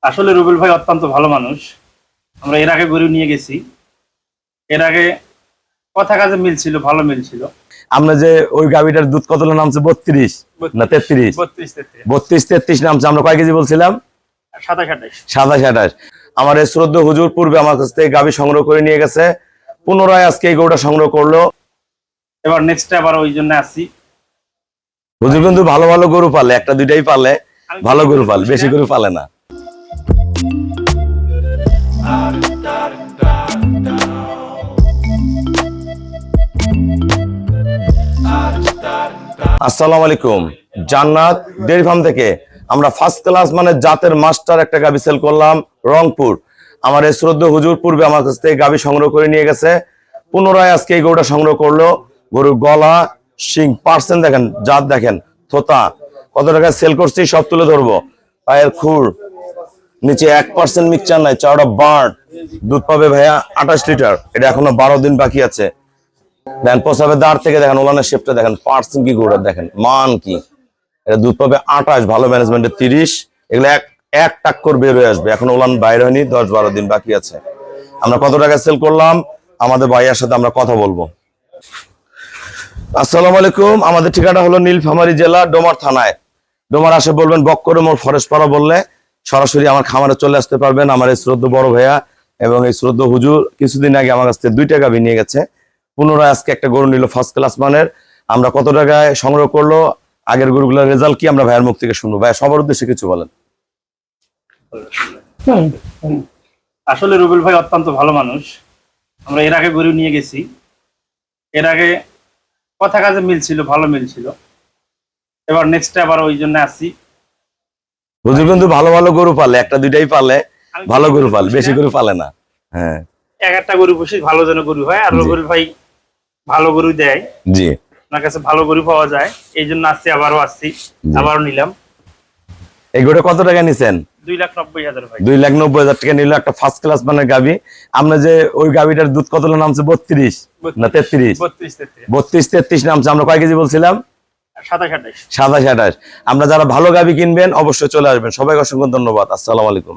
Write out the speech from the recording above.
আসলে রুবেল ভাই অত্যন্ত ভালো মানুষ। আমরা এর আগে গরু নিয়ে গেছি, এর আগে কথা কাজে মিল ছিল, ভালো মিল ছিল। আমরা যে ওই গাভিটার দুধ কতটা নামছে 32 না 33, 32-33 নামছে। আমরা কয় কেজি বলছিলাম? 27-28। আমার এই শ্রদ্ধা হুজুর পূর্বে আমার কাছ থেকে গাভি সংগ্রহ করে নিয়ে গেছে, পুনরায় আজকে এই গরুটা সংগ্রহ করলো। এবার নেক্সট আবার ওই জন্য আসি। হুজুর কিন্তু ভালো ভালো গরু পালে, একটা দুইটাই পালে, ভালো গরু পালে, বেশি গরু পালে না। আসসালামু আলাইকুম। জান্নাত ডেইরি ফার্ম থেকে আমরা ফার্স্ট ক্লাস মানে জাতের মাস্টার একটা গাভি সেল করলাম রংপুর। আমার এই শ্রদ্ধা হুজুর পূর্বে আমার কাছ থেকে গাভি সংগ্রহ করে নিয়ে গেছে, পুনরায় আজকে এই গরুটা সংগ্রহ করলো। গরুর গলা, শিং, পার্সেন্ট দেখেন, জাত দেখেন, থোতা কত টাকায় সেল করছি সব তুলে ধরবো। পায়ের খুর, নিচে 1% মিক্সচার নাই, চারটা বার্ড, দুধ পাবে ভাইয়া 28 লিটার। এটা এখনো 12 দিন বাকি আছে। দেখেন প্রসাবের দাঁড় থেকে দেখেন, ওলানের শেপটা দেখেন, পার্সেন্ট কি গরুটা দেখেন, মান কি। এটা দুধ পাবে 28, ভালো ম্যানেজমেন্টে 30। এগুলো এক টাক্কর বের হয়ে আসবে। এখন ওলান বাইরে হয়নি, 10-12 দিন বাকি আছে। আমরা কত টাকা সেল করলাম আমাদের ভাইয়ার সাথে আমরা কথা বলবো। আসসালামু আলাইকুম। আমাদের ঠিকানা হলো নীলফামারী জেলা ডোমার থানায়। ডোমার আসে বলবেন বক্করে মোড় ফরেস্ট পাড়া বললে সরাসরি আমার খামারে চলে আসতে পারবেন। আমার এই শ্রদ্ধ বড় ভাইয়া এবং এই শ্রদ্ধ হুজুর কিছুদিন আগে আমার কাছ থেকে 2 টাকা নিয়ে গেছে, পুনরায় আজকে একটা গরু নিল ফার্স্ট ক্লাস মানের। আমরা কত টাকায় সংগ্রহ করলো, আগের গরুগুলোর রেজাল্ট কি, আমরা ভাইয়ের মুখ থেকে শুনবো। ভাই সবার উদ্দেশ্যে কিছু বলেন। আসলে রুবেল ভাই অত্যন্ত ভালো মানুষ। আমরা এর আগে গরু নিয়ে গেছি, এর আগে কথা কাজে মিল ছিল, ভালো মিল ছিল। এবার নেক্সট আবার ওই জন্য আসি। হুজুর কিন্তু ভালো ভালো গরু পালে, একটা দুইটাই পালে, ভালো গরু পালে, বেশি গরু পালে না। হ্যাঁ, একটা গরু পুষি, ভালো যেন গরু হয়। আর রুবেল ভাই ভালো গরু দেয়, জি, আপনার কাছে ভালো গরু পাওয়া যায়, এই জন্য আসছি, আবারও আসছি, আবারও নিলাম। এই গরুটা কত টাকা নিছেন? 2,90,000 ভাই। 2,90,000 টাকা নিল একটা ফার্স্ট ক্লাস মানের গাভি। আমরা যে ওই গাভিটার দুধ কতটা নামছে 32 না 33? 32-33 নামছে। আমরা কয় কেজি বলছিলাম? 27-28। আমরা যারা ভালো গাভি কিনবেন অবশ্যই চলে আসবেন। সবাইকে অসংখ্য ধন্যবাদ। আসসালামু আলাইকুম।